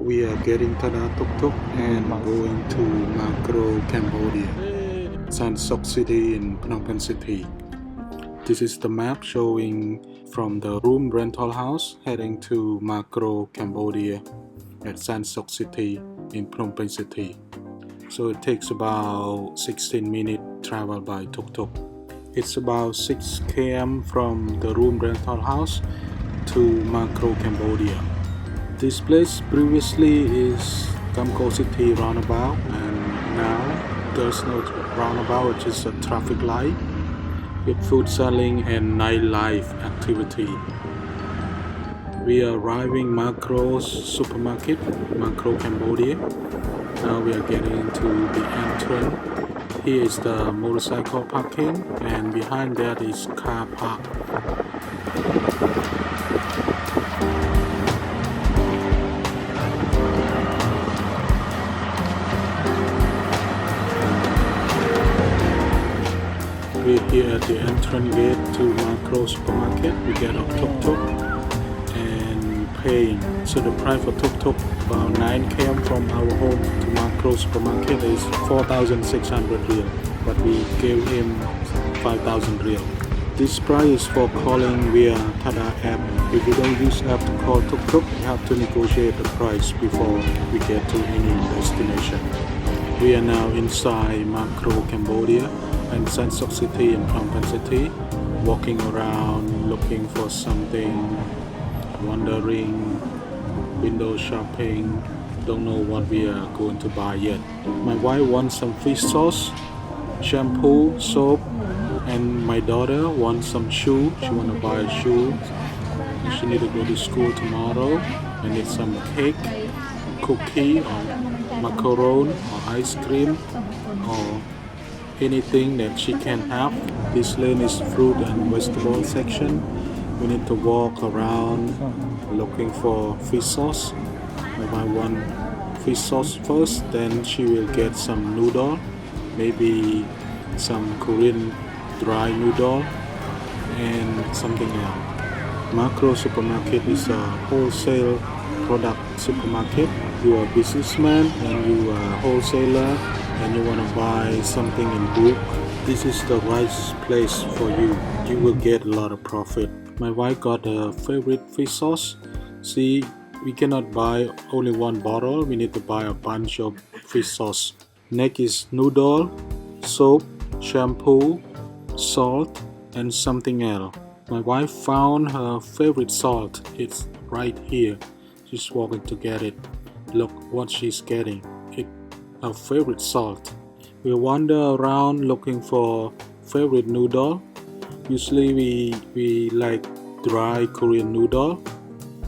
we are getting Tada Tuk Tuk and going to Macro Cambodia, Sensok city in Phnom Penh city. This is the map showing from the room rental house heading to Macro Cambodia at Sensok city in Phnom Penh city. So it takes about 16 minutes travel by tuk tuk. It's about 6 km from the room rental house to Macro Cambodia. This place previously is Angkor City roundabout, and now there's no roundabout, it's just a traffic light with food selling and nightlife activity. We are arriving Macro supermarket, Macro Cambodia. Now we are getting into the entrance. Here is the motorcycle parking, and behind that is car park. We're here at the entrance gate to Macro supermarket. We get a tuk-tuk and paying. So the price for tuk-tuk about 9 km from our home to Macro supermarket is 4,600 real, but we gave him 5,000 real. This price is for calling via Tada app. If you don't use app to call tuk-tuk, you have to negotiate the price before we get to any destination. We are now inside Macro Cambodia and Sensok city in Phnom Penh city, walking around looking for something, wandering, window shopping. Don't know what we are going to buy yet. My wife wants some fish sauce, shampoo, soap, and my daughter wants some shoe. She want to buy a shoe. She need to go to school tomorrow. I need some cake, cookie, or macaron, or ice cream, or anything that she can have. This lane is fruit and vegetable section. We need to walk around looking for fish sauce. I buy one fish sauce first, then she will get some noodle, maybe some Korean dry noodle and something else. Macro supermarket is a wholesale product supermarket. You are a businessman and you are a wholesaler and you want to buy something in bulk, this is the right place for you. You will get a lot of profit. My wife got a favorite fish sauce. See, we cannot buy only one bottle. We need to buy a bunch of fish sauce. Next is noodle, soap, shampoo, salt, and something else. My wife found her favorite salt. It's right here. She's walking to get it. Look what she's getting. Our favorite salt. We wander around looking for favorite noodle. Usually we like dry Korean noodle,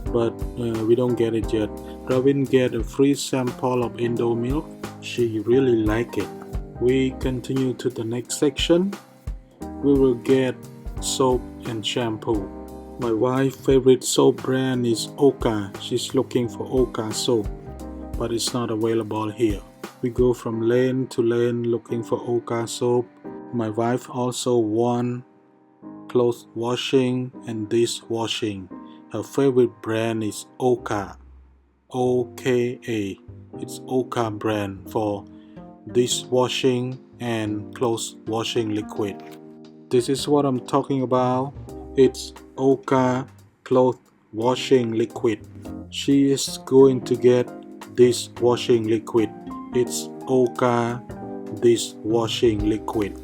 but we don't get it yet. Ravin get a free sample of Indo milk. She really like it. We continue to the next section. We will get soap and shampoo. My wife's favorite soap brand is Oka. She's looking for Oka soap, but it's not available here. We go from lane to lane looking for Oka soap. My wife also wants clothes washing and dish washing. Her favorite brand is Oka. O-K-A. It's Oka brand for dish washing and clothes washing liquid. This is what I'm talking about. It's Oka clothes washing liquid. She is going to get dish washing liquid. It's Oka dishwashing liquid.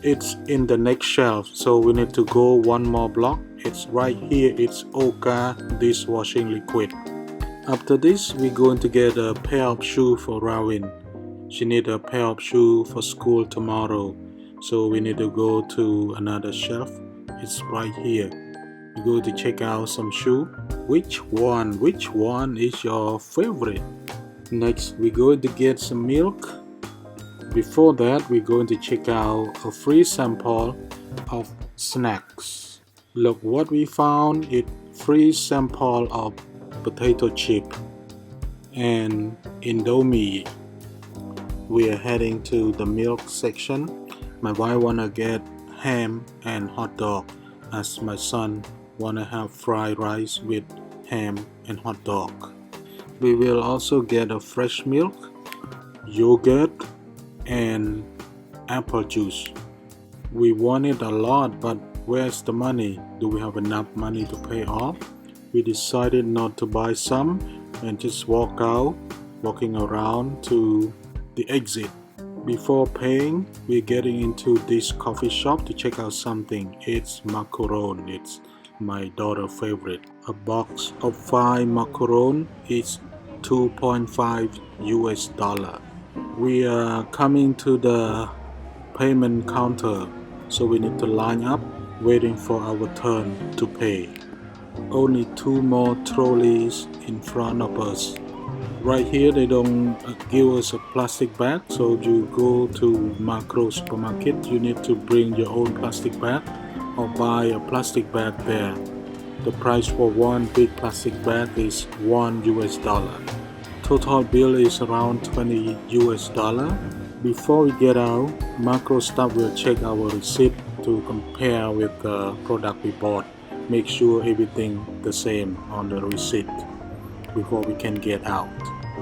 It's in the next shelf, so we need to go one more block. It's right here. It's Oka dishwashing liquid. After this, we're going to get a pair of shoes for Ravin. She needs a pair of shoes for school tomorrow, so we need to go to another shelf. It's right here. We go to check out some shoes. Which one is your favorite? Next, we're going to get some milk. Before that, we're going to check out a free sample of snacks. Look what we found. It's free sample of potato chip and Indomie. We are heading to the milk section. My wife wanna get ham and hot dog, as my son wanna have fried rice with ham and hot dog. We will also get a fresh milk, yogurt, and apple juice. We wanted a lot, but where's the money? Do we have enough money to pay off? We decided not to buy some and just walking around to the exit. Before paying, we're getting into this coffee shop to check out something. It's macaron. It's my daughter's favorite. A box of 5 macaron is $2.5. We are coming to the payment counter, so we need to line up waiting for our turn to pay. Only 2 more trolleys in front of us. Right here they don't give us a plastic bag, so you go to Macro supermarket, you need to bring your own plastic bag or buy a plastic bag there. The price for one big plastic bag is $1. Total bill is around $20. Before we get out, Macro staff will check our receipt to compare with the product we bought. Make sure everything the same on the receipt before we can get out.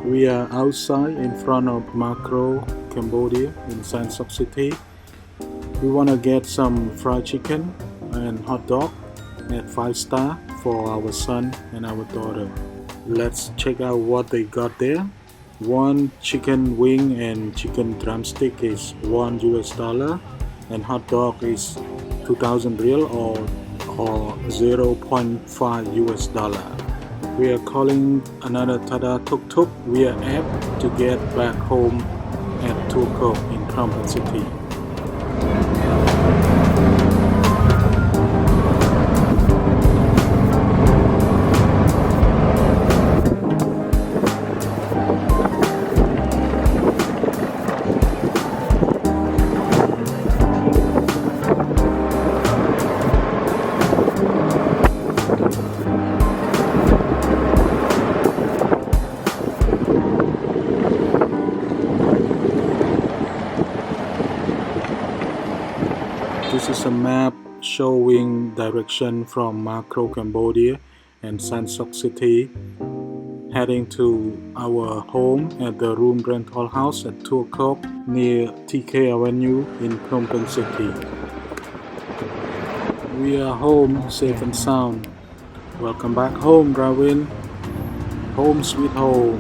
We are outside in front of Macro Cambodia in Sensok city. We want to get some fried chicken and hot dog at 5-star for our son and our daughter. Let's check out what they got there. One chicken wing and chicken drumstick is $1 and hot dog is 2,000 real or $0.5. We are calling another Tada Tuk Tuk via app to get back home at 2 o'clock in Phnom Penh city. This is a map showing direction from Macro Cambodia and Sensok city, heading to our home at the room rental house at 2 o'clock near TK Avenue in Phnom Penh city. We are home safe and sound. Welcome back home, Ravin. Home sweet home.